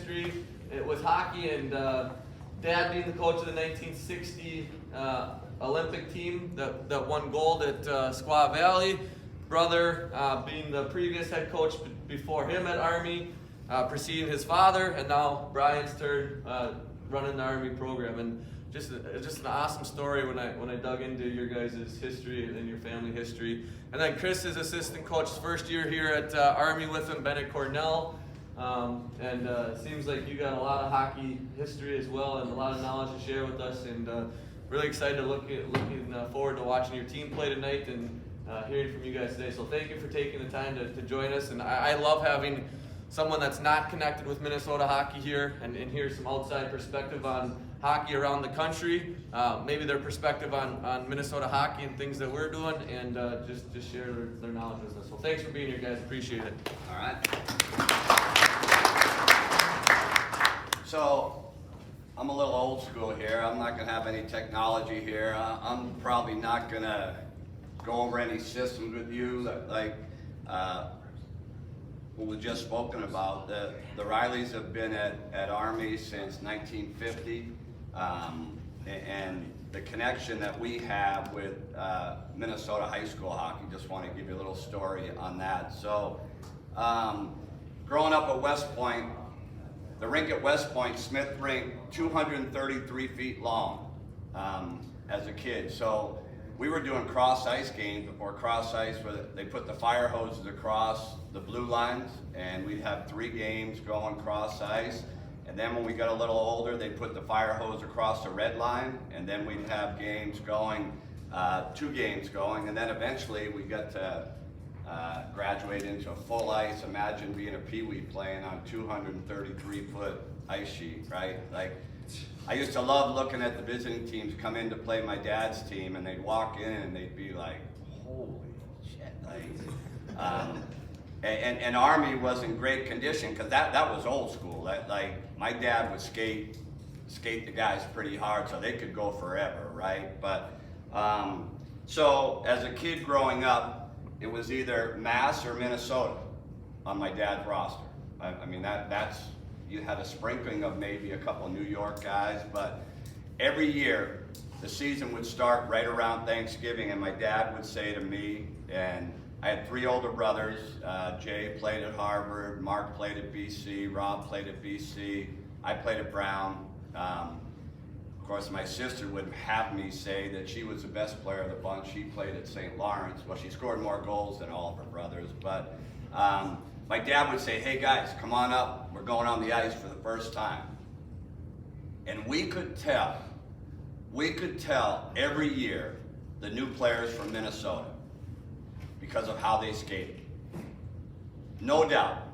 history with hockey, and Dad being the coach of the 1960 Olympic team that won gold at Squaw Valley, brother being the previous head coach before him at Army, preceding his father, and now Brian's turn running the Army program. And just an awesome story when I dug into your guys' history and your family history. And then Chris is assistant coach, first year here at Army with him, Ben at Cornell. And it seems like you got a lot of hockey history as well and a lot of knowledge to share with us. And really excited to looking forward to watching your team play tonight and hearing from you guys today. So thank you for taking the time to join us. And I love having someone that's not connected with Minnesota hockey here and hear some outside perspective on hockey around the country, maybe their perspective on Minnesota hockey and things that we're doing, and just share their knowledge with us. So thanks for being here, guys. Appreciate it. All right. So I'm a little old school here. I'm not going to have any technology here. I'm probably not going to go over any systems with you like what was just spoken about. The Rileys have been at Army since 1950, and the connection that we have with Minnesota high school hockey, just want to give you a little story on that. So growing up at West Point, the rink at West Point, Smith Rink, 233 feet long as a kid. So we were doing cross ice games before cross ice, where they put the fire hoses across the blue lines, and we'd have 3 games going cross ice. And then when we got a little older, they put the fire hose across the red line, and then we'd have games going, 2 games going, and then eventually we got to graduate into a full ice. Imagine being a peewee playing on 233-foot ice sheet, right? Like, I used to love looking at the visiting teams come in to play my dad's team, and they'd walk in and they'd be like, holy shit. Like, and Army was in great condition, because that was old school. Like, my dad would skate the guys pretty hard so they could go forever, right? But so as a kid growing up, it was either Mass or Minnesota on my dad's roster. I mean, that's, you had a sprinkling of maybe a couple New York guys, but every year the season would start right around Thanksgiving, and my dad would say to me, and I had 3 older brothers. Jay played at Harvard, Mark played at BC, Rob played at BC, I played at Brown. Of course, my sister would have me say that she was the best player of the bunch. She played at St. Lawrence. Well, she scored more goals than all of her brothers, but my dad would say, hey guys, come on up. We're going on the ice for the first time. And we could tell every year the new players from Minnesota because of how they skated. No doubt.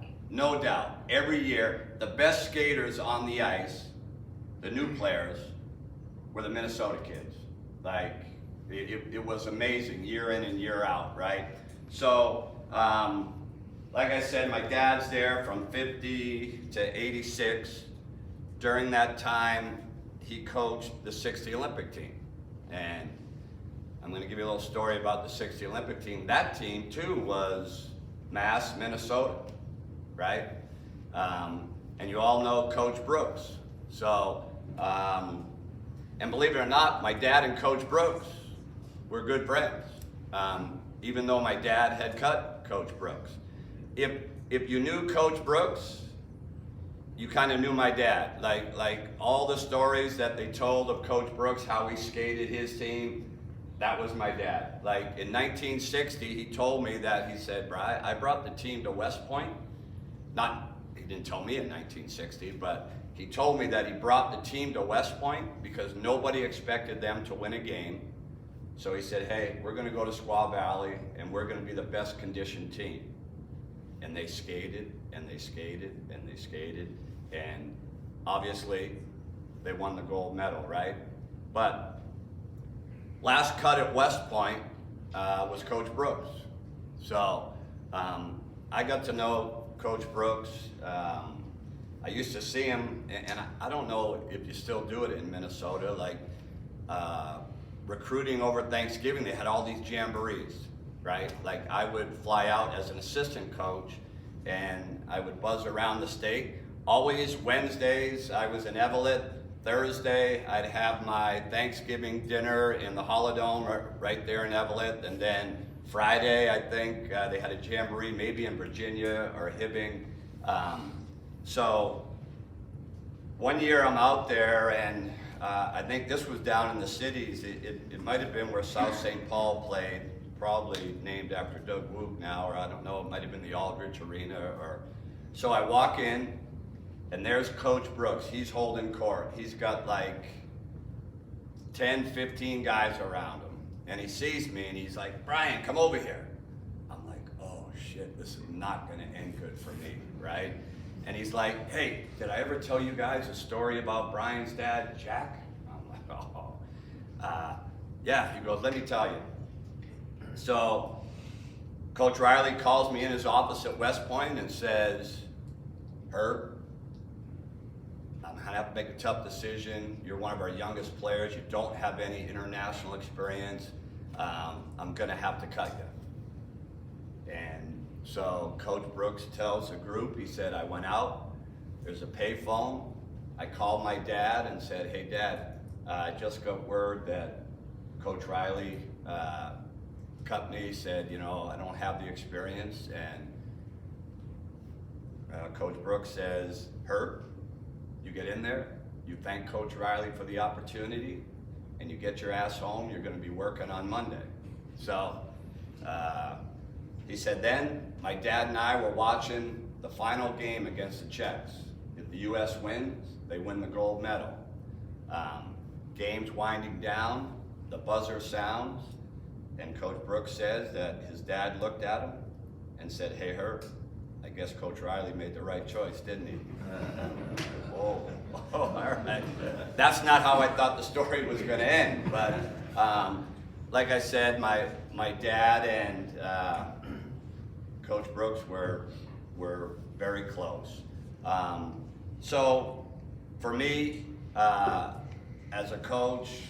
Every year, the best skaters on the ice, the new players, were the Minnesota kids. Like, it was amazing year in and year out, right? So, like I said, my dad's there from 50 to 86. During that time, he coached the 60 Olympic team. And I'm going to give you a little story about the 60 Olympic team. That team, too, was Mass, Minnesota, right? And you all know Coach Brooks. So, and believe it or not, my dad and Coach Brooks were good friends, even though my dad had cut Coach Brooks. If you knew Coach Brooks, you kind of knew my dad. Like all the stories that they told of Coach Brooks, how he skated his team, that was my dad. Like in 1960, he told me that, he said, Brian, I brought the team to West Point. He didn't tell me in 1960, but he told me that he brought the team to West Point because nobody expected them to win a game. So he said, hey, we're going to go to Squaw Valley and we're going to be the best conditioned team. And they skated, and they skated, and they skated, and obviously they won the gold medal, right? But last cut at West Point was Coach Brooks. So I got to know Coach Brooks. I used to see him, and I don't know if you still do it in Minnesota, like recruiting over Thanksgiving, they had all these jamborees, right? Like I would fly out as an assistant coach, and I would buzz around the state. always Wednesdays, I was in Evelyn. Thursday, I'd have my Thanksgiving dinner in the Holodome right there in Evelyn. And then Friday, I think they had a jamboree, maybe in Virginia or Hibbing. So one year I'm out there, and I think this was down in the cities. It might have been where South St. Paul played, probably named after Doug Woog now, or I don't know, it might have been the Aldrich Arena. So I walk in, and there's Coach Brooks. He's holding court. He's got like 10, 15 guys around him. And he sees me and he's like, "Brian, come over here." I'm like, oh shit, this is not gonna end good for me, right? And he's like, "Hey, did I ever tell you guys a story about Brian's dad, Jack?" I'm like, oh, yeah. He goes, "Let me tell you." So Coach Riley calls me in his office at West Point and says, "Herb, I have to make a tough decision. You're one of our youngest players. You don't have any international experience. I'm gonna have to cut you." And so Coach Brooks tells the group, he said, "I went out, there's a payphone. I called my dad and said, 'Hey Dad, I just got word that Coach Riley cut me, said, I don't have the experience.' And Coach Brooks says, 'Herb, you get in there, you thank Coach Riley for the opportunity, and you get your ass home. You're going to be working on Monday.'" So he said, then my dad and I were watching the final game against the Czechs. If the U.S. wins, they win the gold medal. Game's winding down, the buzzer sounds, and Coach Brooks says that his dad looked at him and said, "Hey Herb, I guess Coach Riley made the right choice, didn't he?" Oh, all right. That's not how I thought the story was going to end. But like I said, my dad and Coach Brooks were very close. So for me, as a coach,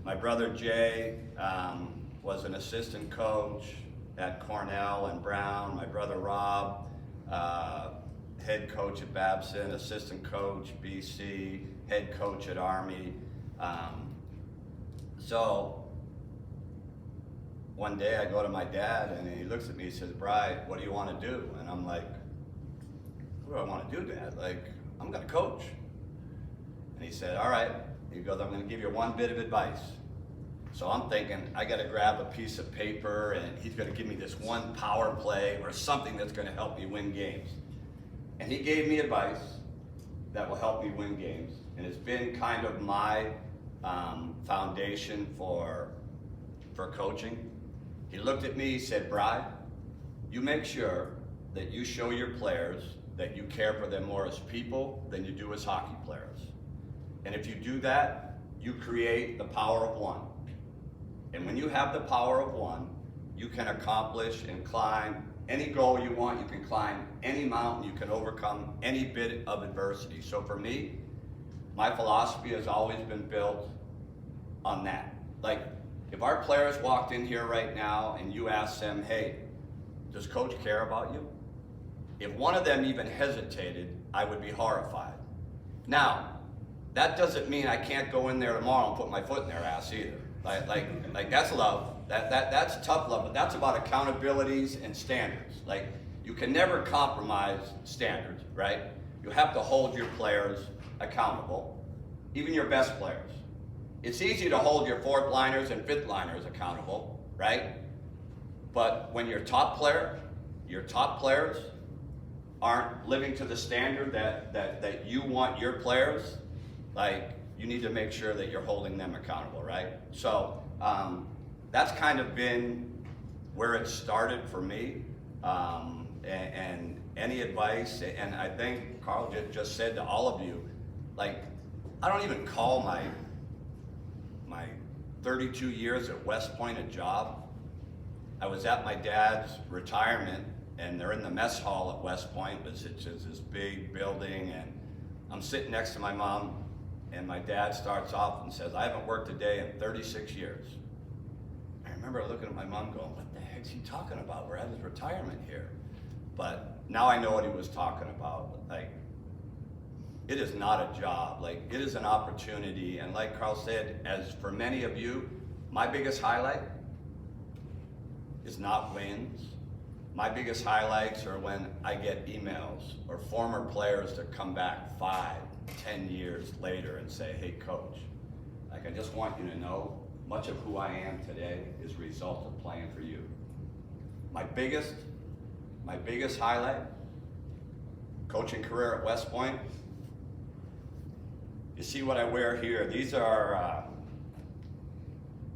my brother Jay was an assistant coach at Cornell and Brown. My brother Rob, head coach at Babson, assistant coach, BC, head coach at Army. So one day I go to my dad and he looks at me and says, "Bri, what do you want to do?" And I'm like, "What do I want to do, Dad? Like, I'm going to coach." And he said, "All right." He goes, "I'm going to give you one bit of advice." So I'm thinking, I got to grab a piece of paper and he's going to give me this one power play or something that's going to help me win games. And he gave me advice that will help me win games. And it's been kind of my foundation for coaching. He looked at me, he said, "Bri, you make sure that you show your players that you care for them more as people than you do as hockey players. And if you do that, you create the power of one. And when you have the power of one, you can accomplish and climb any goal you want. You can climb any mountain. You can overcome any bit of adversity." So for me, my philosophy has always been built on that. Like, if our players walked in here right now and you asked them, "Hey, does Coach care about you?" If one of them even hesitated, I would be horrified. Now, that doesn't mean I can't go in there tomorrow and put my foot in their ass either. Like that's love. That's tough love, but that's about accountabilities and standards. Like, you can never compromise standards, right? You have to hold your players accountable, even your best players. It's easy to hold your fourth liners and fifth liners accountable, right? But when your top players aren't living to the standard that you want your players, like, you need to make sure that you're holding them accountable, right? So that's kind of been where it started for me. And any advice, and I think Carl just said to all of you, like, I don't even call my 32 years at West Point a job. I was at my dad's retirement, and they're in the mess hall at West Point, it's this big building, and I'm sitting next to my mom, and my dad starts off and says, "I haven't worked a day in 36 years." I remember looking at my mom going, "What the heck's he talking about? We're at his retirement here." But now I know what he was talking about. Like, it is not a job. Like, it is an opportunity. And like Carl said, as for many of you, my biggest highlight is not wins. My biggest highlights are when I get emails or former players that come back 5, 10 years later and say, hey coach, like, I just want you to know, much of who I am today is a result of playing for you. My biggest highlight, coaching career at West Point, you see what I wear here. These are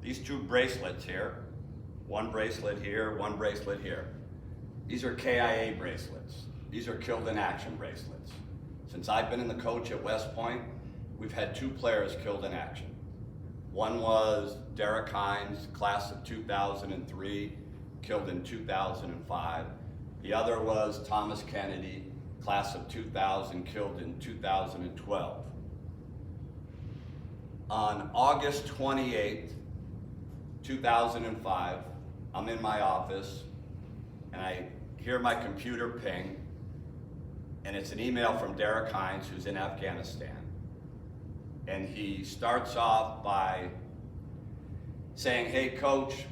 these 2 bracelets here. One bracelet here, one bracelet here. These are KIA bracelets. These are killed in action bracelets. Since I've been in the coach at West Point, we've had 2 players killed in action. One was Derek Hines, class of 2003, killed in 2005. The other was Thomas Kennedy, class of 2000, killed in 2012. On August 28th, 2005, I'm in my office and I hear my computer ping, and it's an email from Derek Hines, who's in Afghanistan. And he starts off by saying, hey coach,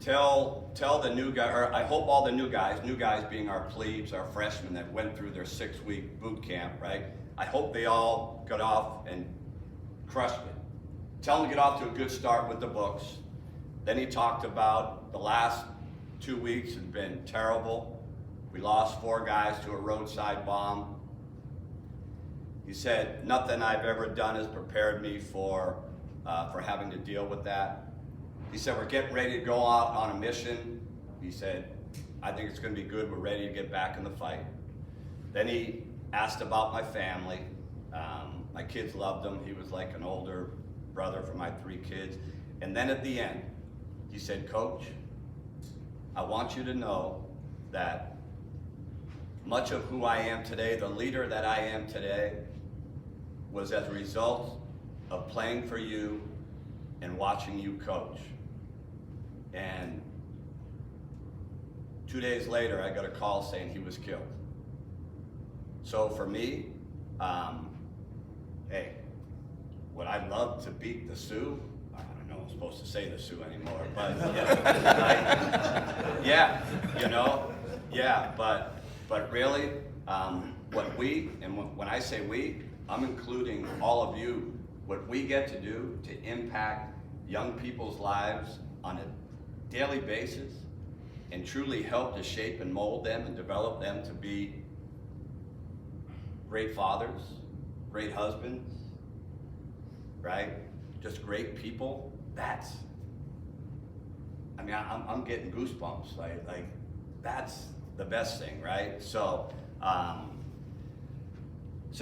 tell the new guy, or I hope all the new guys being our plebes, our freshmen that went through their 6-week boot camp, right? I hope they all got off and crushed it. Tell them to get off to a good start with the books. Then he talked about the last 2 weeks had been terrible. We lost 4 guys to a roadside bomb. He said, nothing I've ever done has prepared me for having to deal with that. He said, we're getting ready to go out on a mission. He said, I think it's going to be good. We're ready to get back in the fight. Then he asked about my family. My kids loved him. He was like an older brother for my 3 kids. And then at the end, he said, coach, I want you to know that much of who I am today, the leader that I am today, was as a result of playing for you and watching you coach. And 2 days later, I got a call saying he was killed. So for me, hey, would I love to beat the Sioux? I don't know if I'm supposed to say the Sioux anymore, but yeah, but really, what we, and when I say we, I'm including all of you, what we get to do to impact young people's lives on a daily basis and truly help to shape and mold them and develop them to be great fathers, great husbands, right? Just great people. I'm getting goosebumps. Like that's the best thing, right? So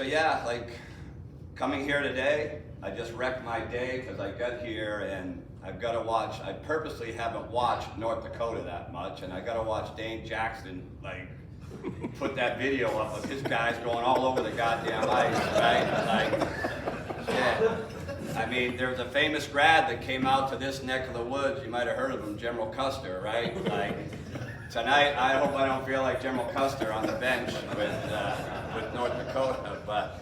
yeah, like coming here today, I just wrecked my day because I got here and I've got to watch. I purposely haven't watched North Dakota that much, and I got to watch Dane Jackson like put that video up of his guys going all over the goddamn ice, right? Like, yeah. I mean, there's a famous grad that came out to this neck of the woods. You might have heard of him, General Custer, right? Like, tonight, I hope I don't feel like General Custer on the bench with North Dakota. But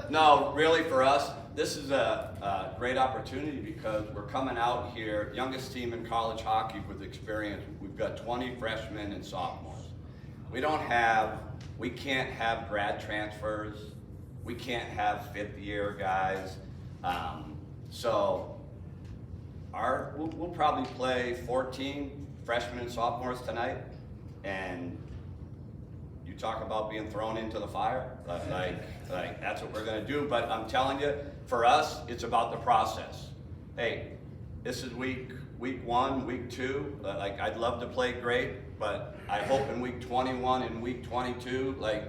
no, really for us, this is a great opportunity because we're coming out here, youngest team in college hockey with experience. We've got 20 freshmen and sophomores. We can't have grad transfers. We can't have 5th-year guys. So we'll probably play 14 freshmen and sophomores tonight, and you talk about being thrown into the fire, like that's what we're gonna do. But I'm telling you, for us, it's about the process. Hey, this is week 1, week 2. Like, I'd love to play great, but I hope in week 21 and week 22, like,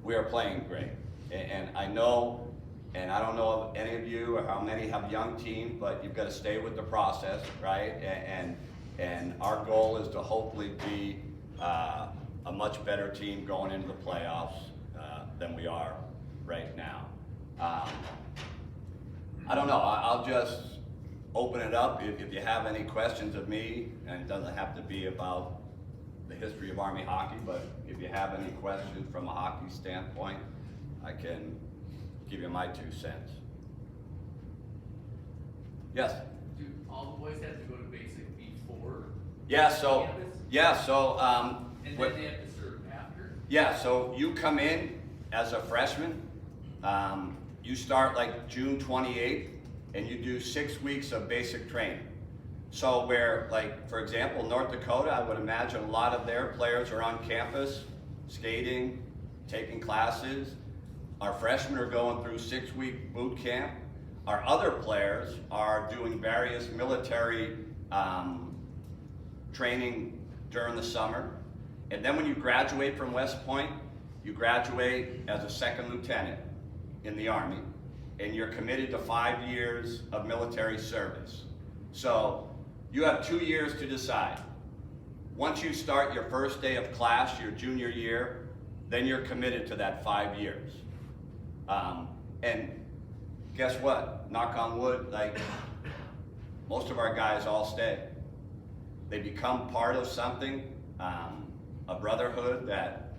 we are playing great. And I know, and I don't know if any of you or how many have young teams, but you've got to stay with the process, right? And our goal is to hopefully be a much better team going into the playoffs than we are right now. I don't know. I'll just open it up if you have any questions of me, and it doesn't have to be about the history of Army hockey, but if you have any questions from a hockey standpoint, I can give you my 2 cents. Yes? Do all the boys have to go to basic before Yeah, so, campus? yeah, so, And what- then they have to serve after? yeah, so you come in as a freshman, you start like June 28th, and you do 6 weeks of basic training. So where, like, for example, North Dakota, I would imagine a lot of their players are on campus, skating, taking classes. Our freshmen are going through 6-week boot camp. Our other players are doing various military training during the summer. And then when you graduate from West Point, you graduate as a second lieutenant in the Army, and you're committed to 5 years of military service. So you have 2 years to decide. Once you start your first day of class, your junior year, then you're committed to that 5 years. And guess what? Knock on wood, like, most of our guys all stay. They become part of something, a brotherhood that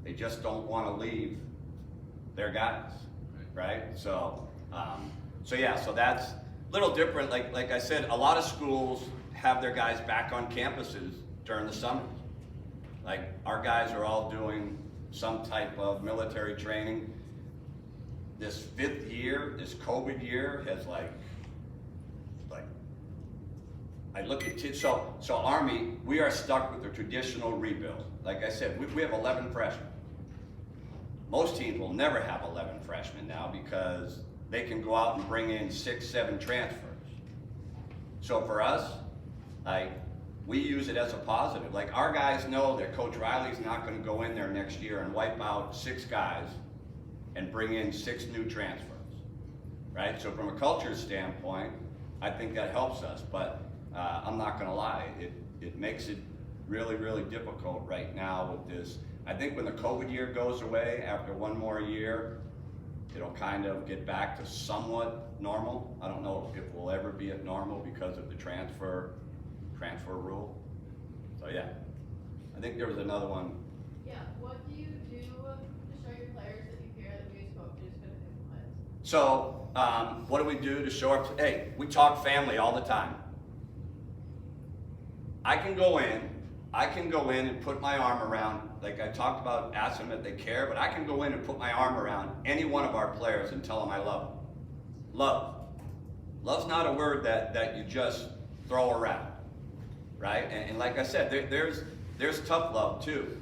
they just don't want to leave their guys, right? So, so that's a little different. Like I said, a lot of schools have their guys back on campuses during the summers. Like, our guys are all doing some type of military training. This 5th year, this COVID year, has like I look at kids, so Army, we are stuck with the traditional rebuild. Like I said, we have 11 freshmen. Most teams will never have 11 freshmen now because they can go out and bring in 6, 7 transfers. So for us, like, we use it as a positive. Like, our guys know that Coach Riley's not going to go in there next year and wipe out 6 guys and bring in 6 new transfers, right? So from a culture standpoint, I think that helps us. But I'm not going to lie, it makes it really, really difficult right now with this. I think when the COVID year goes away, after 1 more year, it'll kind of get back to somewhat normal. I don't know if we'll ever be at normal because of the transfer rule. So yeah, I think there was another one. Yeah, what do you do to show your players that you care that we as coaches could implement? So what do we do to show up? Hey, we talk family all the time. I can go in and put my arm around, like I talked about, asking them if they care, but I can go in and put my arm around any one of our players and tell them I love them. Love. Love's not a word that you just throw around, right? And like I said, there's tough love too.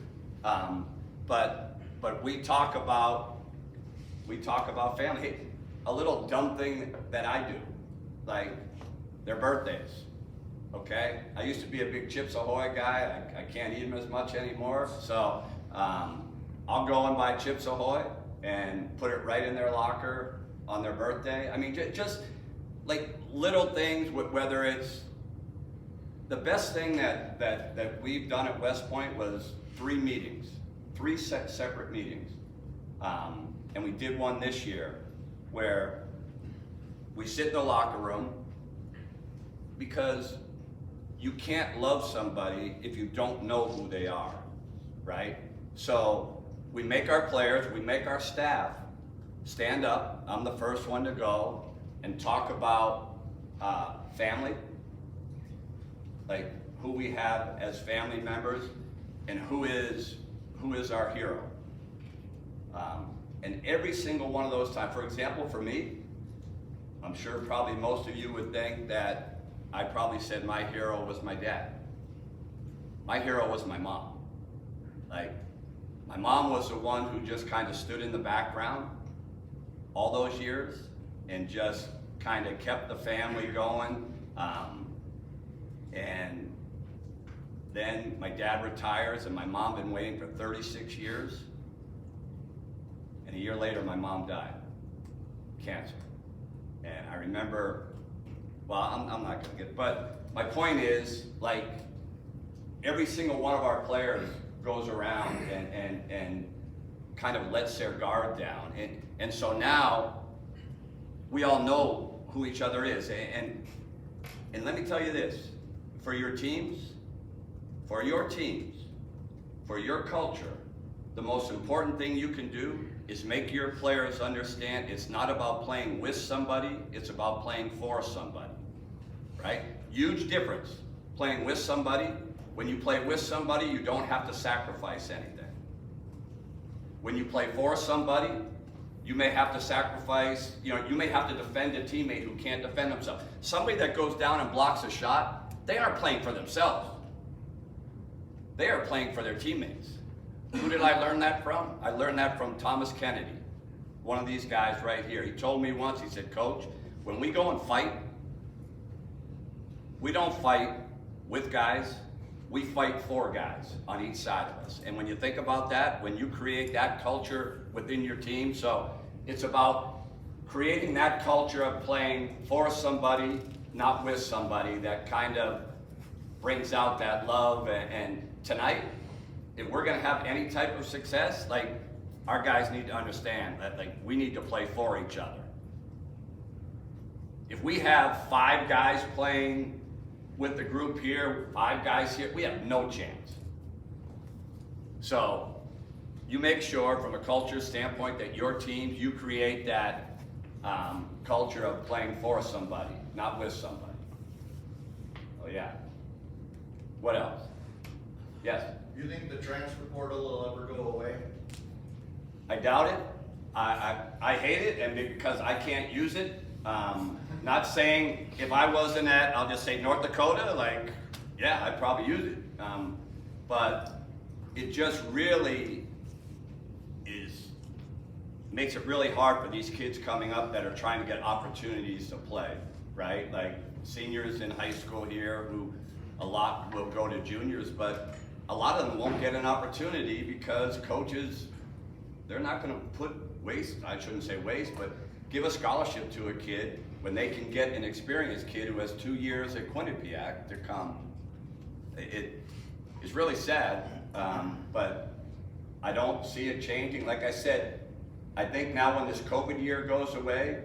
But we talk about family. Hey, a little dumb thing that I do, like their birthdays. Okay, I used to be a big Chips Ahoy guy. I can't eat them as much anymore. So I'll go and buy Chips Ahoy and put it right in their locker on their birthday. I mean, just like little things, whether it's the best thing that we've done at West Point was 3 meetings, 3 separate meetings. And we did one this year where we sit in the locker room, because you can't love somebody if you don't know who they are, right? So we make our players, we make our staff stand up. I'm the first one to go and talk about family, like who we have as family members and who is our hero. And every single one of those times, for example, for me, I'm sure probably most of you would think that I probably said my hero was my dad. My hero was my mom. Like, my mom was the one who just kind of stood in the background all those years and just kind of kept the family going. And then my dad retires, and my mom been waiting for 36 years. And a year later, my mom died, cancer. And I remember, well, I'm not gonna get, but my point is, like, every single one of our players goes around and kind of lets their guard down. And so now we all know who each other is. And let me tell you this, for your teams, for your culture, the most important thing you can do is make your players understand it's not about playing with somebody, it's about playing for somebody, right? Huge difference, playing with somebody. When you play with somebody, you don't have to sacrifice anything. When you play for somebody, you may have to sacrifice, you may have to defend a teammate who can't defend themselves. Somebody that goes down and blocks a shot, they aren't playing for themselves. They are playing for their teammates. Who did I learn that from? I learned that from Thomas Kennedy, one of these guys right here. He told me once, he said, Coach, when we go and fight, we don't fight with guys, we fight for guys on each side of us. And when you think about that, when you create that culture within your team, so it's about creating that culture of playing for somebody, not with somebody, that kind of brings out that love. And tonight, if we're gonna have any type of success, like, our guys need to understand that, like, we need to play for each other. If we have 5 guys playing with the group here, 5 guys here, we have no chance. So you make sure from a culture standpoint that your teams, you create that culture of playing for somebody, not with somebody. Oh yeah. What else? Yes? You think the transfer portal will ever go away? I doubt it. I hate it, and because I can't use it. Not saying if I wasn't at, I'll just say North Dakota, like, yeah, I'd probably use it. But it just really makes it really hard for these kids coming up that are trying to get opportunities to play, right? Like seniors in high school here who a lot will go to juniors, but a lot of them won't get an opportunity because coaches, they're not gonna I shouldn't say waste, but give a scholarship to a kid when they can get an experienced kid who has 2 years at Quinnipiac to come. It is really sad, but I don't see it changing. Like I said, I think now when this COVID year goes away,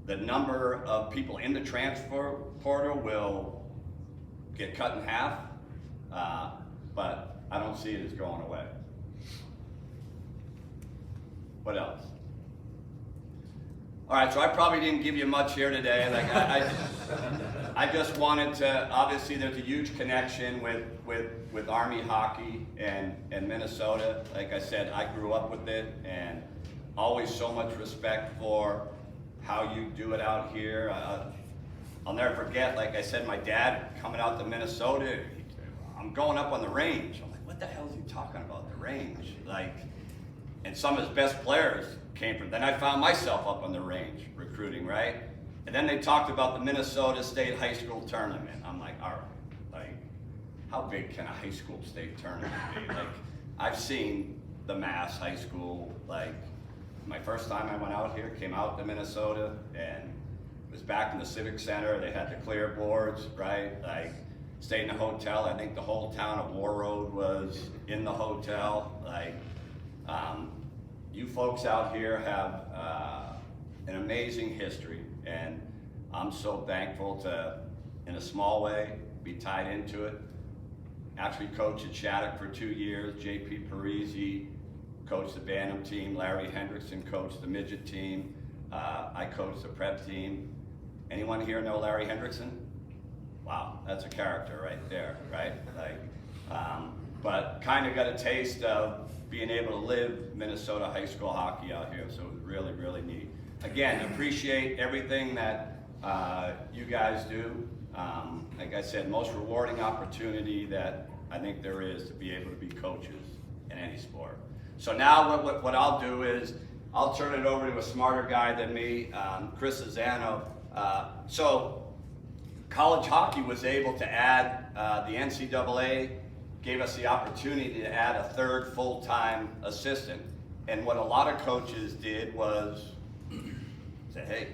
the number of people in the transfer portal will get cut in half, but I don't see it as going away. What else? All right, so I probably didn't give you much here today. Like I just wanted to, obviously there's a huge connection with Army hockey and Minnesota. Like I said, I grew up with it, and always so much respect for how you do it out here. I'll never forget, like I said, my dad coming out to Minnesota, I'm going up on the range. I'm like, what the hell is he talking about, the range? Like, and some of his best players came from, then I found myself up on the range recruiting, right? And then they talked about the Minnesota State High School Tournament. I'm like, all right, like, how big can a high school state tournament be? Like, I've seen the Mass High School, like, my first time I went out here, came out to Minnesota, and it was back in the Civic Center. They had the clear boards, right? Like, stayed in a hotel. I think the whole town of War Road was in the hotel. Like, you folks out here have an amazing history, and I'm so thankful to, in a small way, be tied into it. Actually coached at Shattuck for 2 years. J.P. Parisi coached the Bantam team. Larry Hendrickson coached the midget team. I coached the prep team. Anyone here know Larry Hendrickson? Wow, that's a character right there, right? Like, but kind of got a taste of being able to live Minnesota high school hockey out here, so it was really, really neat. Again, appreciate everything that you guys do. Like I said, most rewarding opportunity that I think there is to be able to be coaches in any sport. So now what I'll do is I'll turn it over to a smarter guy than me, Chris Azzano. So college hockey was able to add, the NCAA gave us the opportunity to add a 3rd full-time assistant. And what a lot of coaches did was say, hey,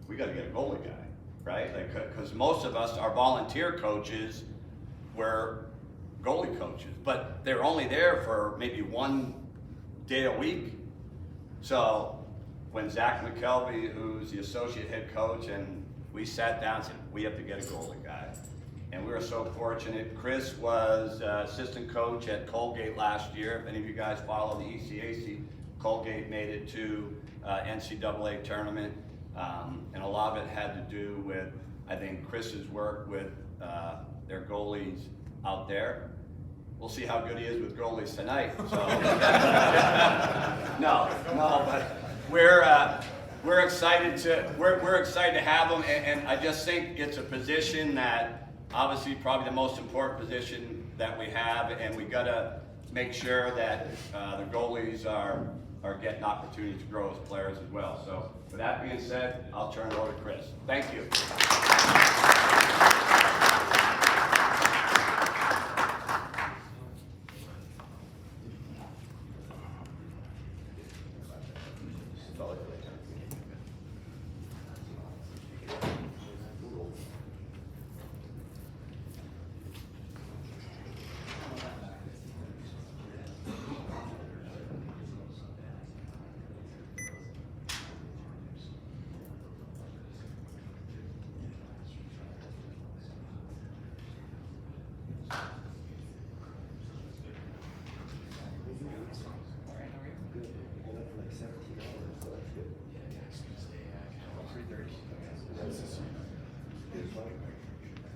we got to get a goalie guy, right? Like, because most of us, our volunteer coaches were goalie coaches, but they're only there for maybe 1 day a week. So when Zach McKelvey, who's the associate head coach, and we sat down and said, we have to get a goalie guy. And we were so fortunate. Chris was assistant coach at Colgate last year. If any of you guys follow the ECAC, Colgate made it to NCAA tournament, and a lot of it had to do with, I think, Chris's work with their goalies out there. We'll see how good he is with goalies tonight. So no, but we're excited to have him, and I just think it's a position that obviously probably the most important position that we have, and we gotta make sure that the goalies are getting opportunities to grow as players as well. So with that being said, I'll turn it over to Chris. Thank you.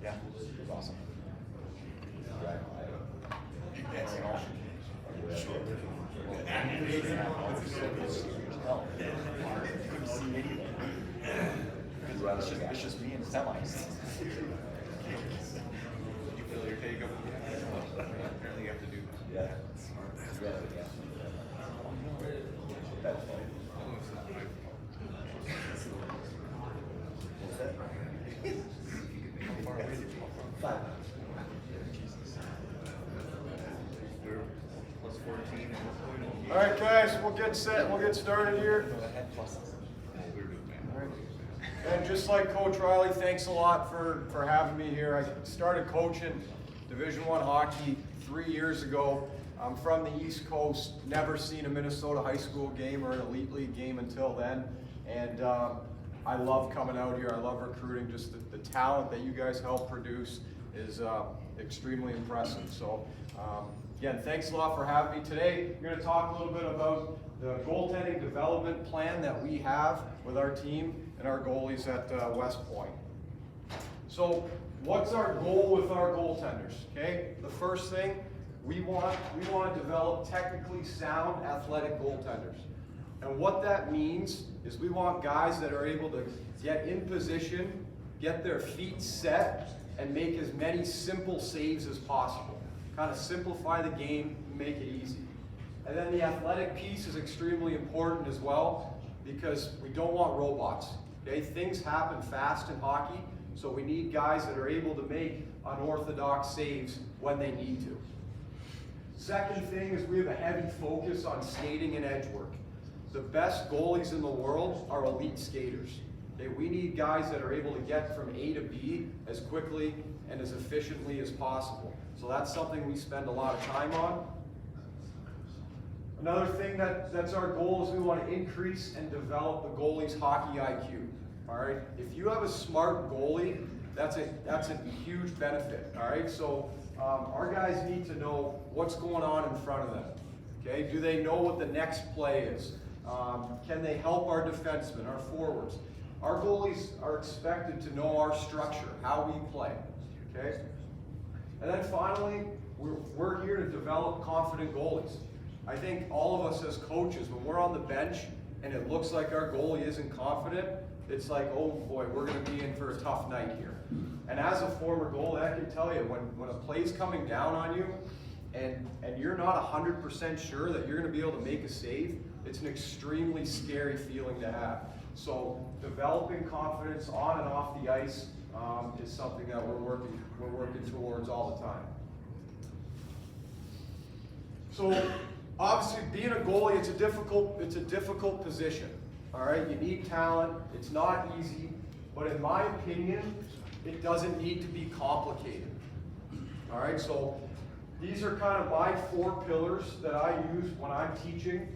Yeah, it was awesome. It's just me and semis. You feel your take up? Apparently you have to do that. Yeah. That's funny. Five. Plus 14. All right, guys, we'll get set. We'll get started here. And just like Coach Riley, thanks a lot for having me here. I started coaching Division I hockey 3 years ago. I'm from the East Coast, never seen a Minnesota high school game or an Elite League game until then. And I love coming out here. I love recruiting. Just the talent that you guys help produce is extremely impressive. So again, thanks a lot for having me today. I'm going to talk a little bit about the goaltending development plan that we have with our team and our goalies at West Point. So what's our goal with our goaltenders? Okay, the first thing, we want to develop technically sound athletic goaltenders. And what that means is we want guys that are able to get in position, get their feet set, and make as many simple saves as possible. Kind of simplify the game, make it easy. And then the athletic piece is extremely important as well, because we don't want robots. Okay, things happen fast in hockey, so we need guys that are able to make unorthodox saves when they need to. Second thing is we have a heavy focus on skating and edge work. The best goalies in the world are elite skaters. Okay, we need guys that are able to get from A to B as quickly and as efficiently as possible. So that's something we spend a lot of time on. Another thing that's our goal is we want to increase and develop the goalie's hockey IQ. All right, if you have a smart goalie, that's a huge benefit. All right, so our guys need to know what's going on in front of them. Okay, do they know what the next play is? Can they help our defensemen, our forwards? Our goalies are expected to know our structure, how we play. Okay, and then finally, we're here to develop confident goalies. I think all of us as coaches, when we're on the bench and it looks like our goalie isn't confident, it's like, oh boy, we're going to be in for a tough night here. And as a former goalie, I can tell you, when a play's coming down on you and you're not 100% sure that you're going to be able to make a save, it's an extremely scary feeling to have. So developing confidence on and off the ice is something that we're working towards all the time. So obviously, being a goalie, it's a difficult position. All right, you need talent. It's not easy, but in my opinion, it doesn't need to be complicated. All right, so these are kind of my 4 pillars that I use when I'm teaching.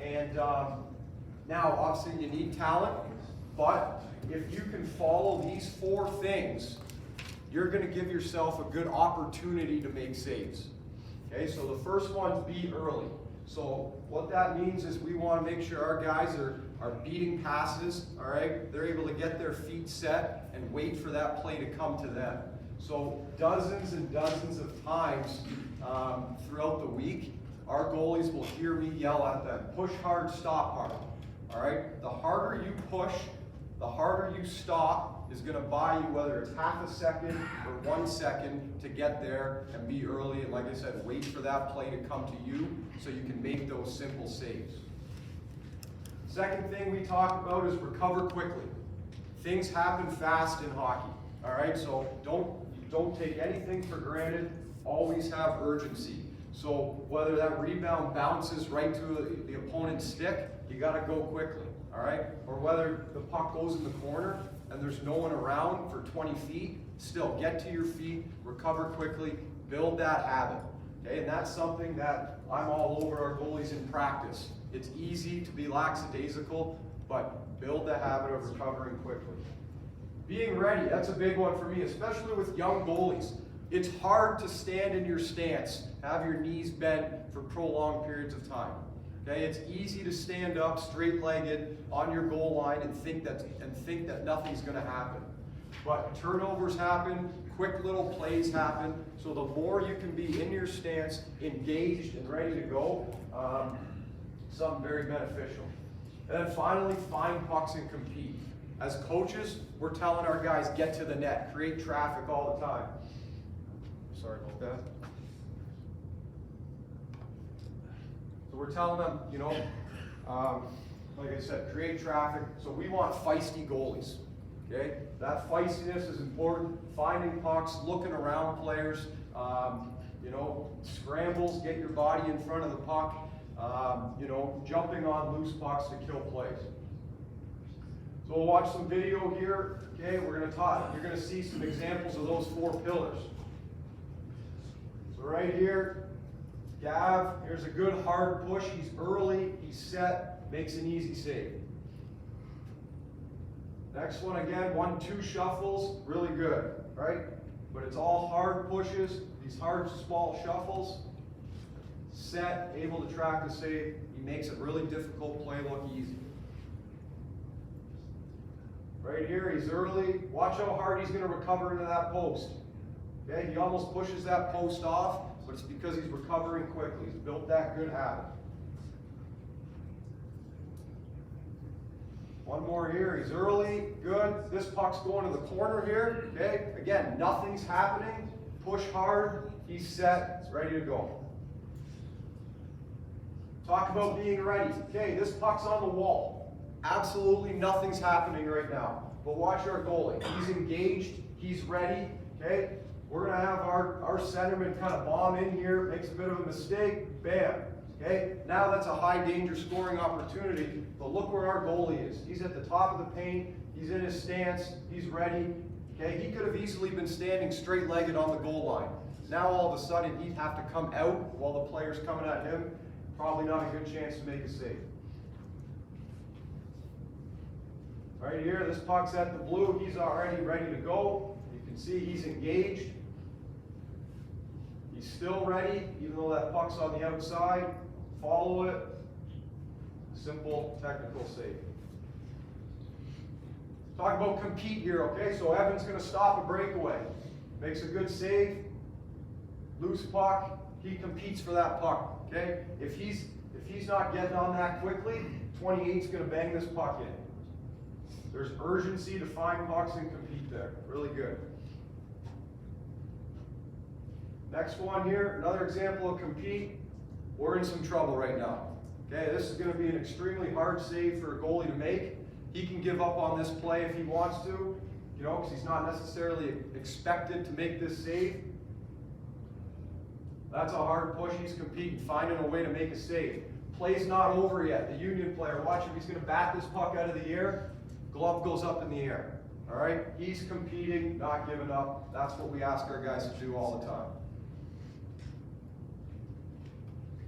And now, obviously, you need talent, but if you can follow these 4 things, you're going to give yourself a good opportunity to make saves. Okay, so the first one's be early. So what that means is we want to make sure our guys are beating passes, all right? They're able to get their feet set and wait for that play to come to them. So dozens and dozens of times throughout the week, our goalies will hear me yell at them, push hard, stop hard, all right? The harder you push, the harder you stop is going to buy you, whether it's half a second or 1 second, to get there and be early. And like I said, wait for that play to come to you so you can make those simple saves. Second thing we talk about is recover quickly. Things happen fast in hockey, all right? So don't take anything for granted. Always have urgency. So whether that rebound bounces right to the opponent's stick, you got to go quickly, all right? Or whether the puck goes in the corner and there's no one around for 20 feet, still get to your feet, recover quickly, build that habit. Okay, and that's something that I'm all over our goalies in practice. It's easy to be lackadaisical, but build the habit of recovering quickly. Being ready, that's a big one for me, especially with young goalies. It's hard to stand in your stance, have your knees bent for prolonged periods of time. Okay, it's easy to stand up straight-legged on your goal line and think that nothing's going to happen. But turnovers happen, quick little plays happen, so the more you can be in your stance, engaged and ready to go, something very beneficial. And then finally, find pucks and compete. As coaches, we're telling our guys, get to the net, create traffic all the time. Sorry about that. So we're telling them, you know, like I said, create traffic. So we want feisty goalies, okay? That feistiness is important. Finding pucks, looking around players, you know, scrambles, get your body in front of the puck, you know, jumping on loose pucks to kill plays. So we'll watch some video here, okay? We're gonna talk, you're gonna see some examples of those 4 pillars. So right here, Gav, here's a good hard push. He's early, he's set, makes an easy save. Next one again, 1-2 shuffles, really good, right? But it's all hard pushes, these hard small shuffles. Set, able to track the save. He makes a really difficult play look easy. Right here, he's early. Watch how hard he's going to recover into that post. Okay, he almost pushes that post off, but it's because he's recovering quickly. He's built that good habit. One more here, he's early, good. This puck's going to the corner here, okay? Again, nothing's happening. Push hard, he's set, he's ready to go. Talk about being ready. Okay, this puck's on the wall. Absolutely nothing's happening right now. But watch our goalie. He's engaged, he's ready, okay? We're gonna have our centerman kind of bomb in here, makes a bit of a mistake, bam. Okay, now that's a high danger scoring opportunity, but look where our goalie is. He's at the top of the paint, he's in his stance, he's ready. Okay, he could have easily been standing straight-legged on the goal line. Now all of a sudden he'd have to come out while the player's coming at him. Probably not a good chance to make a save. Right here, this puck's at the blue, he's already ready to go. You can see he's engaged. He's still ready, even though that puck's on the outside. Follow it. Simple technical save. Talk about compete here, okay? So Evan's going to stop a breakaway. Makes a good save. Loose puck. He competes for that puck, okay? If he's not getting on that quickly, 28's going to bang this puck in. There's urgency to find pucks and compete there. Really good. Next one here, another example of compete. We're in some trouble right now. Okay, this is going to be an extremely hard save for a goalie to make. He can give up on this play if he wants to, you know, because he's not necessarily expected to make this save. That's a hard push. He's competing, finding a way to make a save. Play's not over yet. The Union player, watch him. He's going to bat this puck out of the air. Glove goes up in the air. All right? He's competing, not giving up. That's what we ask our guys to do all the time.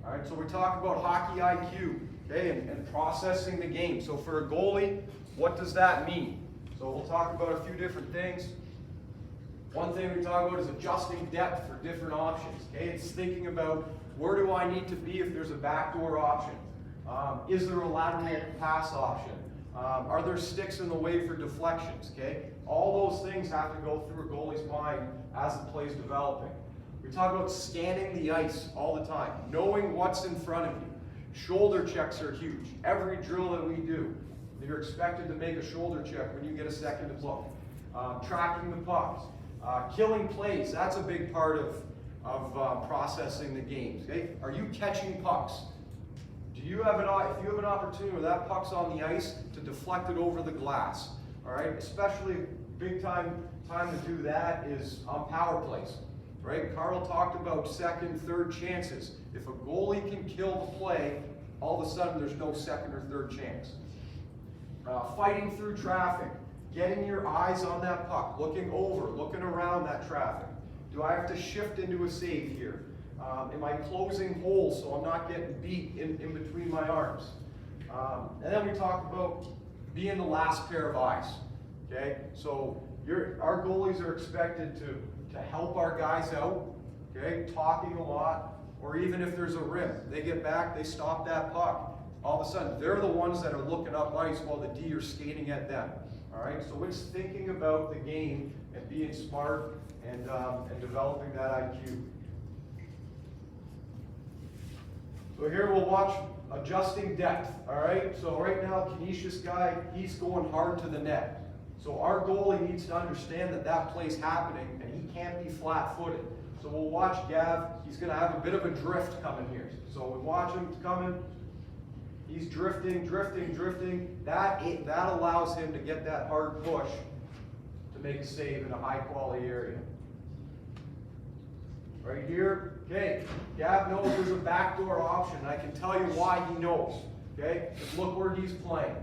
All right, so we talk about hockey IQ, okay, and processing the game. So for a goalie, what does that mean? So we'll talk about a few different things. One thing we talk about is adjusting depth for different options. Okay, it's thinking about where do I need to be if there's a backdoor option? Is there a lateral pass option? Are there sticks in the way for deflections? Okay, all those things have to go through a goalie's mind as the play's developing. We talk about scanning the ice all the time, knowing what's in front of you. Shoulder checks are huge. Every drill that we do, you're expected to make a shoulder check when you get a second to look. Tracking the pucks. Killing plays, that's a big part of processing the games. Okay? Are you catching pucks? If you have an opportunity where that puck's on the ice, to deflect it over the glass. All right? Especially big time to do that is on power plays. Right? Carl talked about second, third chances. If a goalie can kill the play, all of a sudden there's no second or third chance. Fighting through traffic, getting your eyes on that puck, looking over, looking around that traffic. Do I have to shift into a save here? Am I closing holes so I'm not getting beat in between my arms? And then we talk about being the last pair of eyes. Okay, so our goalies are expected to help our guys out, okay, talking a lot, or even if there's a rim, they get back, they stop that puck. All of a sudden, they're the ones that are looking up ice while the D are skating at them. All right, so it's thinking about the game and being smart and developing that IQ. So here we'll watch adjusting depth. All right, so right now, Canisius guy, he's going hard to the net. So our goalie needs to understand that that play's happening and he can't be flat-footed. So we'll watch Gav. He's going to have a bit of a drift coming here. So we watch him coming. He's drifting. That allows him to get that hard push to make a save in a high-quality area. Right here, okay, Gav knows there's a backdoor option, and I can tell you why he knows. Okay, just look where he's playing.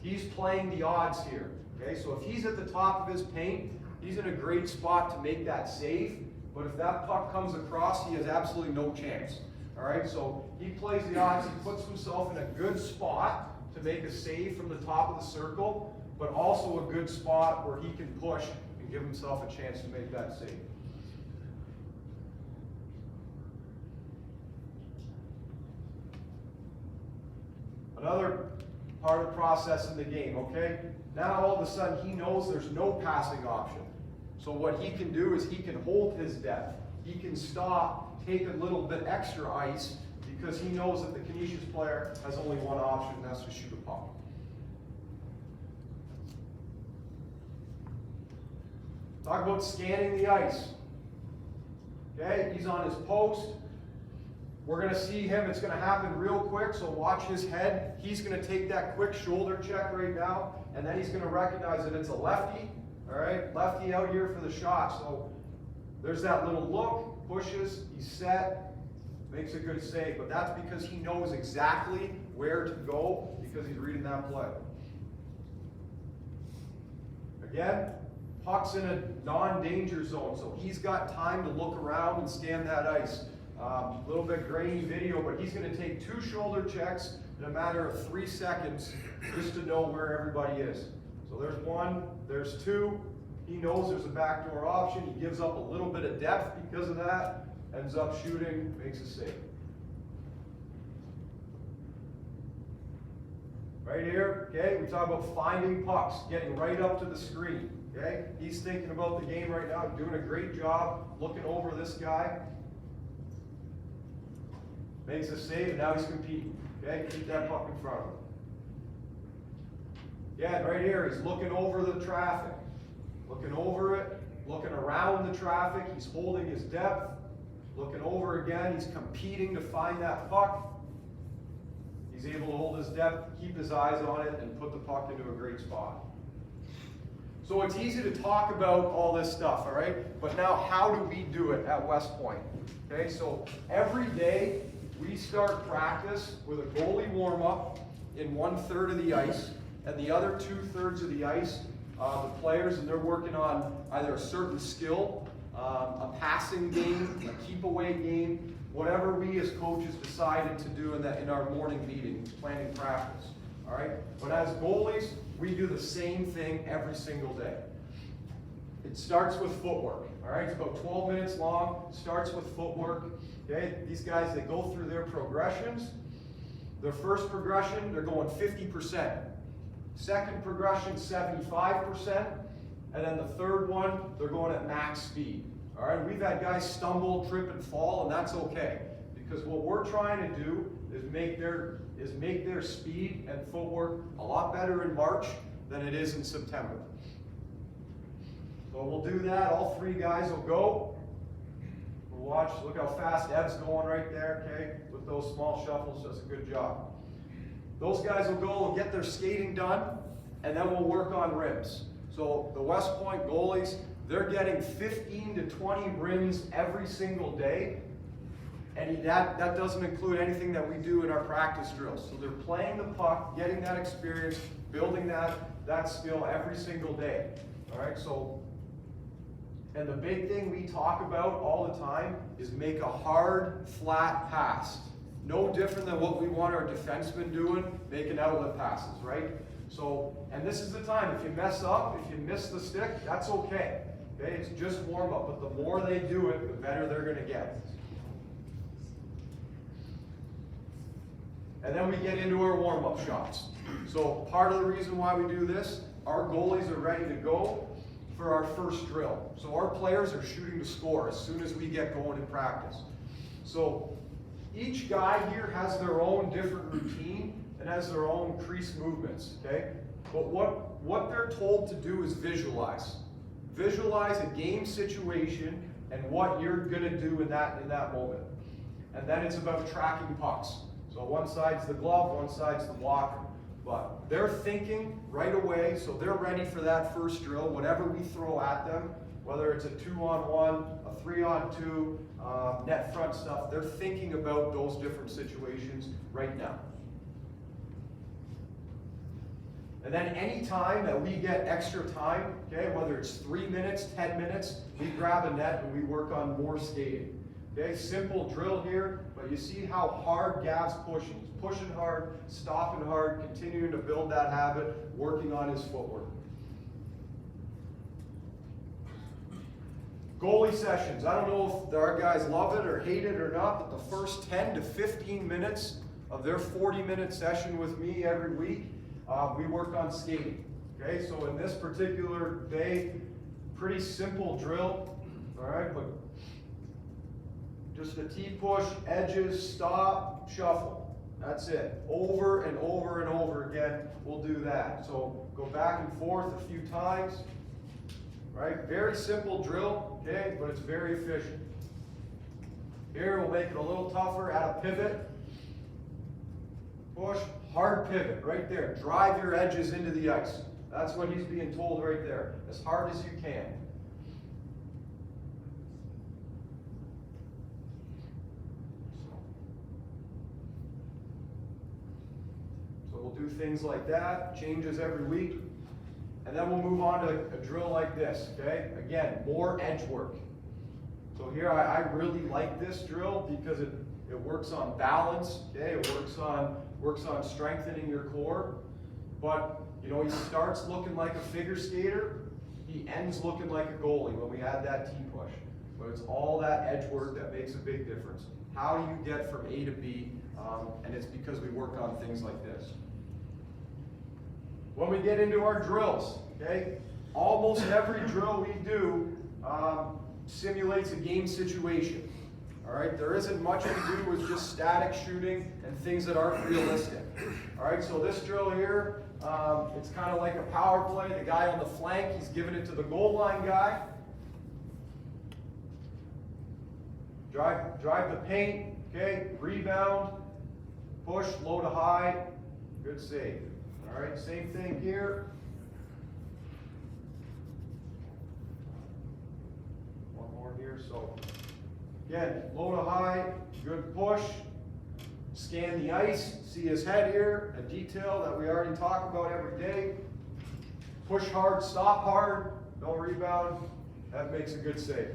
He's playing the odds here. Okay, so if he's at the top of his paint, he's in a great spot to make that save. But if that puck comes across, he has absolutely no chance. All right, so he plays the odds. He puts himself in a good spot to make a save from the top of the circle, but also a good spot where he can push and give himself a chance to make that save. Another part of processing the game, okay? Now all of a sudden he knows there's no passing option. So what he can do is he can hold his depth. He can stop, take a little bit extra ice, because he knows that the Canisius player has only one option, and that's to shoot a puck. Talk about scanning the ice. Okay, he's on his post. We're going to see him. It's going to happen real quick, so watch his head. He's going to take that quick shoulder check right now, and then he's going to recognize that it's a lefty. All right, lefty out here for the shot. So there's that little look, pushes, he's set, makes a good save. But that's because he knows exactly where to go, because he's reading that play. Again, puck's in a non-danger zone, so he's got time to look around and scan that ice. A little bit grainy video, but he's going to take 2 shoulder checks in a matter of 3 seconds just to know where everybody is. So there's 1, there's 2. He knows there's a backdoor option. He gives up a little bit of depth because of that, ends up shooting, makes a save. Right here, okay, we talk about finding pucks, getting right up to the screen. Okay, he's thinking about the game right now, doing a great job, looking over this guy. Makes a save, and now he's competing. Okay, keep that puck in front of him. Again, right here, he's looking over the traffic. Looking over it, looking around the traffic. He's holding his depth. Looking over again, he's competing to find that puck. He's able to hold his depth, keep his eyes on it, and put the puck into a great spot. So it's easy to talk about all this stuff, all right? But now, how do we do it at West Point? Okay, so every day, we start practice with a goalie warm-up in 1/3 of the ice, and the other 2/3 of the ice, the players, and they're working on either a certain skill, a passing game, a keep-away game, whatever we as coaches decided to do in our morning meetings, planning practice. All right? But as goalies, we do the same thing every single day. It starts with footwork, all right? It's about 12 minutes long, starts with footwork, okay? These guys, they go through their progressions. Their first progression, they're going 50%. Second progression, 75%. And then the third one, they're going at max speed, all right? We've had guys stumble, trip, and fall, and that's okay. Because what we're trying to do is make their speed and footwork a lot better in March than it is in September. So we'll do that. All three guys will go. We'll watch. Look how fast Ev's going right there, okay? With those small shuffles, does a good job. Those guys will go, we'll get their skating done, and then we'll work on rims. So the West Point goalies, they're getting 15 to 20 rims every single day. And that doesn't include anything that we do in our practice drills. So they're playing the puck, getting that experience, building that skill every single day. All right, so, and the big thing we talk about all the time is make a hard, flat pass. No different than what we want our defensemen doing, making outlet passes, right? So, and this is the time, if you mess up, if you miss the stick, that's okay. Okay, it's just warm up, but the more they do it, the better they're gonna get. And then we get into our warm-up shots. So part of the reason why we do this, our goalies are ready to go for our first drill. So our players are shooting to score as soon as we get going in practice. So each guy here has their own different routine and has their own crease movements, okay? But what they're told to do is visualize. Visualize a game situation and what you're gonna do in that moment. And then it's about tracking pucks. So one side's the glove, one side's the blocker. But they're thinking right away, so they're ready for that first drill, whatever we throw at them, whether it's a 2-on-1, a 3-on-2, net front stuff, they're thinking about those different situations right now. And then any time that we get extra time, okay, whether it's 3 minutes, 10 minutes, we grab a net and we work on more skating. Okay, simple drill here, but you see how hard Gav's pushing. He's pushing hard, stopping hard, continuing to build that habit, working on his footwork. Goalie sessions. I don't know if our guys love it or hate it or not, but the first 10 to 15 minutes of their 40-minute session with me every week, we work on skating. Okay, so in this particular day, pretty simple drill, all right, but just a T-push, edges, stop, shuffle. That's it. Over and over and over again, we'll do that. So go back and forth a few times. Right? Very simple drill, okay, but it's very efficient. Here we'll make it a little tougher, add a pivot. Push, hard pivot, right there. Drive your edges into the ice. That's what he's being told right there. As hard as you can. We'll do things like that, changes every week. And then we'll move on to a drill like this, okay? Again, more edge work. So here I really like this drill because it works on balance, okay? It works on strengthening your core. But, you know, he starts looking like a figure skater, he ends looking like a goalie when we add that T-push. But it's all that edge work that makes a big difference. How do you get from A to B? And it's because we work on things like this. When we get into our drills, okay, almost every drill we do simulates a game situation. All right, there isn't much we do with just static shooting and things that aren't realistic. All right, so this drill here, it's kind of like a power play. The guy on the flank, he's giving it to the goal line guy. Drive the paint, okay, rebound, push, low to high, good save. All right, same thing here. One more here, so again, low to high, good push. Scan the ice, see his head here, a detail that we already talk about every day. Push hard, stop hard, no rebound, that makes a good save.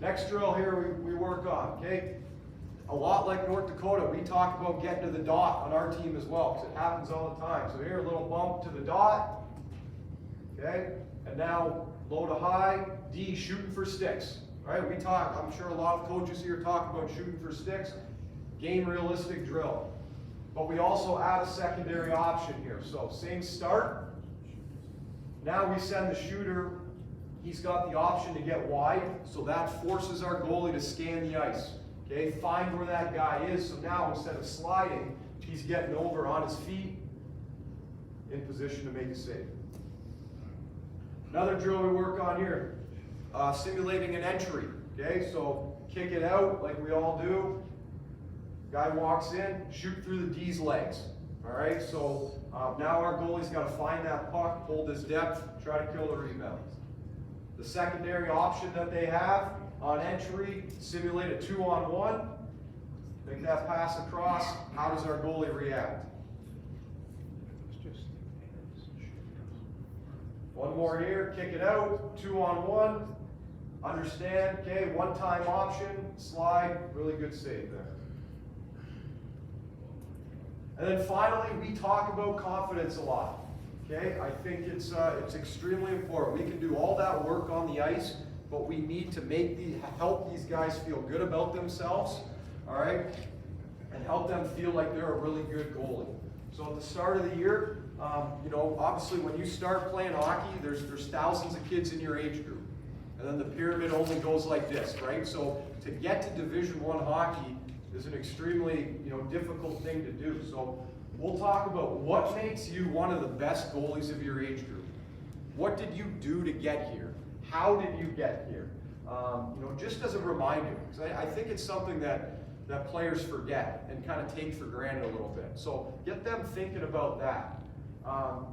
Next drill here we work on, okay? A lot like North Dakota, we talk about getting to the dot on our team as well, because it happens all the time. So here, a little bump to the dot, Okay, and now low to high, D, shooting for sticks. All right, we talk, I'm sure a lot of coaches here talk about shooting for sticks, game realistic drill. But we also add a secondary option here. So same start. Now we send the shooter, he's got the option to get wide, so that forces our goalie to scan the ice. Okay, find where that guy is, so now instead of sliding, he's getting over on his feet in position to make a save. Another drill we work on here, simulating an entry. Okay, so kick it out like we all do. Guy walks in, shoot through the D's legs. All right, so now our goalie's got to find that puck, hold his depth, try to kill the rebound. The secondary option that they have on entry, simulate a 2-on-1. Make that pass across. How does our goalie react? One more here, kick it out, 2-on-1. Understand, okay, one-time option, slide, really good save there. And then finally, we talk about confidence a lot. Okay, I think it's extremely important. We can do all that work on the ice, but we need to help these guys feel good about themselves, all right, and help them feel like they're a really good goalie. So at the start of the year, you know, obviously when you start playing hockey, there's thousands of kids in your age group, and then the pyramid only goes like this, right? So to get to Division I hockey is an extremely, you know, difficult thing to do. So we'll talk about what makes you one of the best goalies of your age group. What did you do to get here? How did you get here? You know, just as a reminder, because I think it's something that players forget and kind of take for granted a little bit. So get them thinking about that.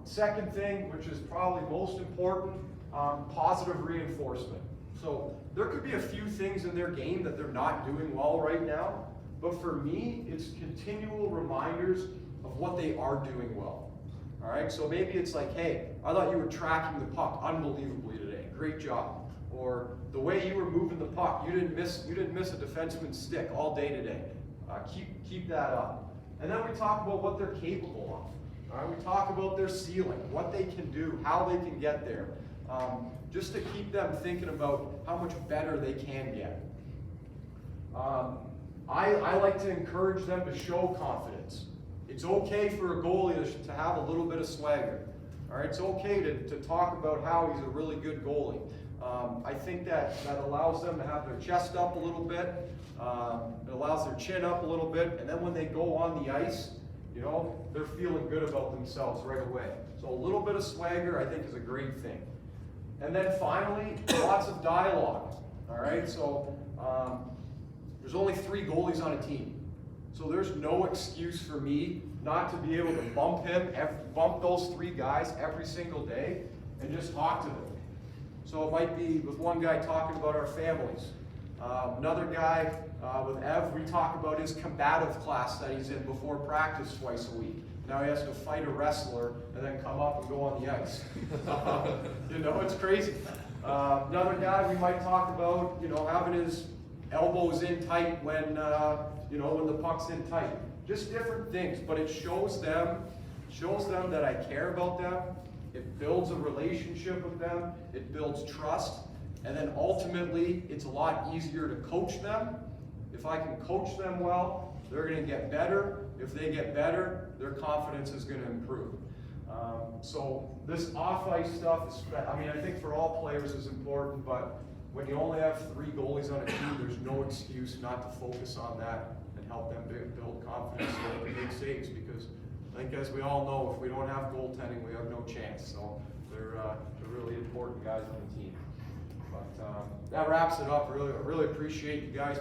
Second thing, which is probably most important, positive reinforcement. So there could be a few things in their game that they're not doing well right now, but for me, it's continual reminders of what they are doing well. All right, so maybe it's like, hey, I thought you were tracking the puck unbelievably today. Great job. Or the way you were moving the puck, you didn't miss a defenseman's stick all day today. Keep that up. And then we talk about what they're capable of. All right, we talk about their ceiling, what they can do, how they can get there, just to keep them thinking about how much better they can get. I like to encourage them to show confidence. It's okay for a goalie to have a little bit of swagger. All right, it's okay to talk about how he's a really good goalie. I think that allows them to have their chest up a little bit. It allows their chin up a little bit, and then when they go on the ice, you know, they're feeling good about themselves right away. So a little bit of swagger, I think, is a great thing. And then finally, lots of dialogue. All right, so there's only 3 goalies on a team. So there's no excuse for me not to be able to bump those 3 guys every single day and just talk to them. So it might be with one guy talking about our families. Another guy, with Ev, we talk about his combative class that he's in before practice twice a week. Now he has to fight a wrestler and then come up and go on the ice. You know, it's crazy. Another guy we might talk about, you know, having his elbows in tight when, you know, when the puck's in tight. Just different things, but it shows them that I care about them. It builds a relationship with them. It builds trust. And then ultimately, it's a lot easier to coach them. If I can coach them well, they're going to get better. If they get better, their confidence is going to improve. So this off-ice stuff is, I mean, I think for all players is important, but when you only have 3 goalies on a team, there's no excuse not to focus on that and help them build confidence so they can make saves, because I think as we all know, if we don't have goaltending, we have no chance. So they're really important guys on the team. But that wraps it up. I really appreciate you guys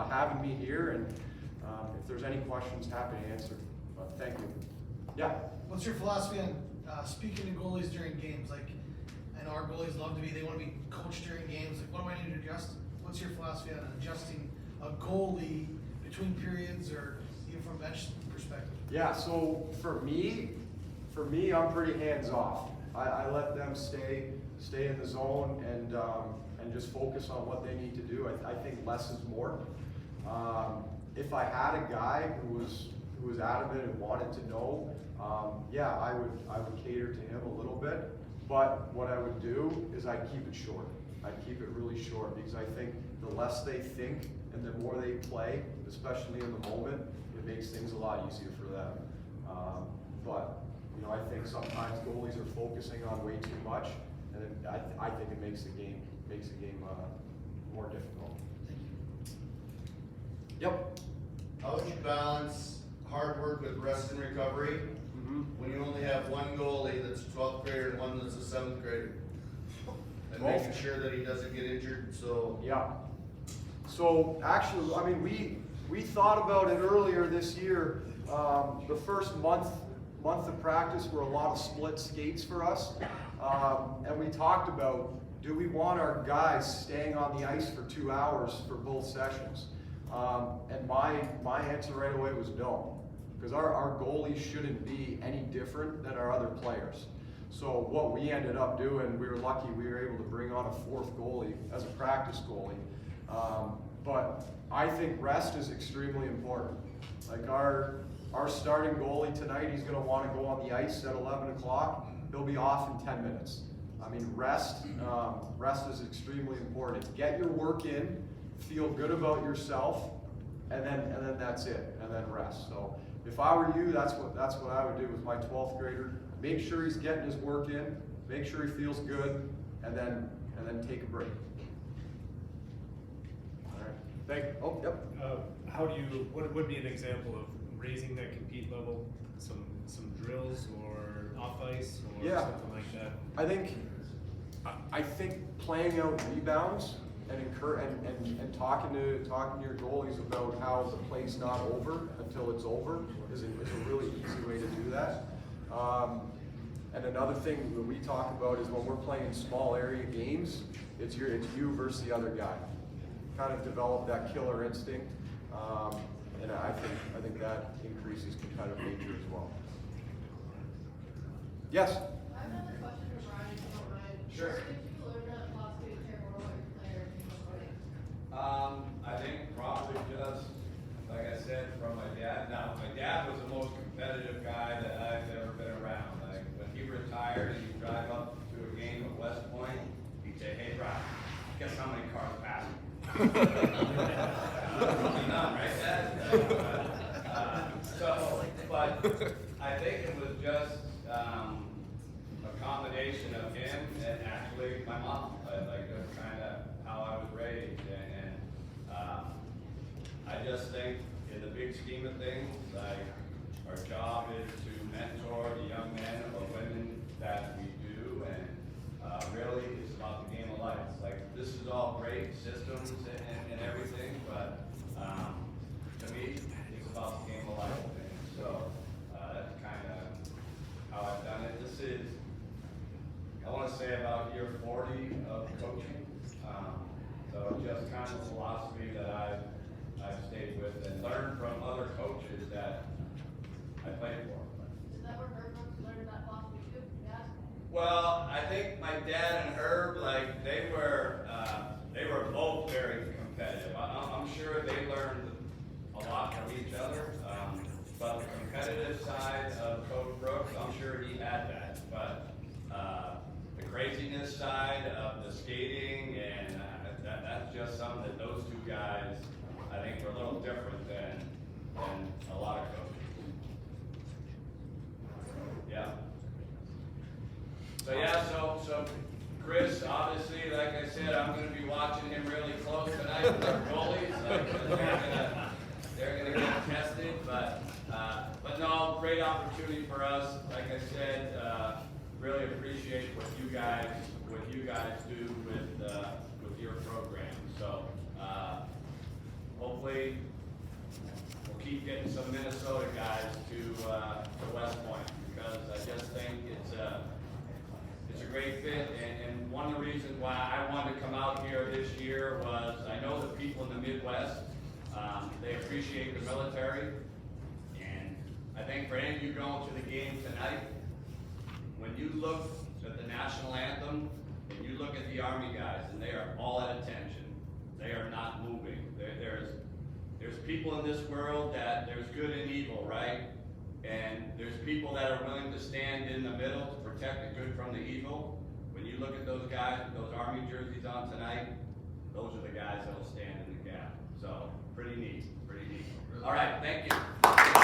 having me here, and if there's any questions, happy to answer. But thank you. Yeah? What's your philosophy on speaking to goalies during games? Like, I know our goalies love they want to be coached during games. Like, what do I need to adjust? What's your philosophy on adjusting a goalie between periods or even from a bench perspective? Yeah, so for me, I'm pretty hands off. I let them stay in the zone and just focus on what they need to do. I think less is more. If I had a guy who was adamant and wanted to know, yeah, I would cater to him a little bit. But what I would do is I'd keep it short. I'd keep it really short because I think the less they think and the more they play, especially in the moment, it makes things a lot easier for them. But you know, I think sometimes goalies are focusing on way too much, and I think it makes the game more difficult. Yep. How would you balance hard work with rest and recovery when you only have one goalie that's a 12th grader and one that's a 7th grader? And Well, making sure that he doesn't get injured, so. Yeah. So actually, I mean, we thought about it earlier this year. The first month of practice were a lot of split skates for us, and we talked about, do we want our guys staying on the ice for 2 hours for both sessions? And my answer right away was no, because our goalies shouldn't be any different than our other players. So what we ended up doing, we were lucky we were able to bring on a 4th goalie as a practice goalie. But I think rest is extremely important. Like our starting goalie tonight, he's gonna wanna go on the ice at 11 o'clock. He'll be off in 10 minutes. I mean, rest is extremely important. Get your work in, feel good about yourself, and then that's it, and then rest. So if I were you, that's what I would do with my 12th grader. Make sure he's getting his work in, make sure he feels good, and then take a break. All right. What would be an example of raising that compete level? Some drills or off ice or something like that? I think playing out rebounds and talking to your goalies about how the play's not over until it's over is a really easy way to do that. And another thing that we talk about is when we're playing small area games, it's you versus the other guy. Kind of develop that killer instinct, and I think that increases competitive nature as well. Yes. I have another question for Brian, if you don't mind. Sure. Where did you learn that philosophy to care more about your players and your playing? I think probably just, like I said, from my dad. Now, my dad was the most competitive guy that I've ever been around. Like, when he retired and he'd drive up to a game at West Point, he'd say, "Hey, Brian, guess how many cars passed me?" Probably none, right, Dad? But I think it was just a combination of him and actually my mom. Like that's kind of how I was raised, and I just think in the big scheme of things, like our job is to mentor the young men or women that we do, and really it's about the game of life. Like this is all great systems and everything, but to me, it's about the game of life. And so that's kind of how I've done it. This is, I want to say about year 40 of coaching. So just kind of philosophy that I've stayed with and learned from other coaches that I played for. Is that where Herb learned that philosophy too? Yeah. Well, I think my dad and Herb, like they were both very competitive. I'm sure they learned a lot from each other. But the competitive side of Coach Brooks, I'm sure he had that. But the craziness side of the skating and that's just something that those two guys, I think, were a little different than a lot of coaches. Yeah. So Chris, obviously, like I said, I'm going to be watching him really close tonight with our goalies. They're going to get tested, but no, great opportunity for us. Like I said, really appreciate what you guys do with your program. So hopefully we'll keep getting some Minnesota guys to West Point because I just think it's a great fit. And one of the reasons why I wanted to come out here this year was I know the people in the Midwest, they appreciate the military. And I think for any of you going to the game tonight, when you look at the national anthem and you look at the Army guys, and they are all at attention. They are not moving. There's people in this world that there's good and evil, right? And there's people that are willing to stand in the middle to protect the good from the evil. When you look at those guys with those Army jerseys on tonight, those are the guys that'll stand in the gap. So, pretty neat, pretty neat. All right, thank you.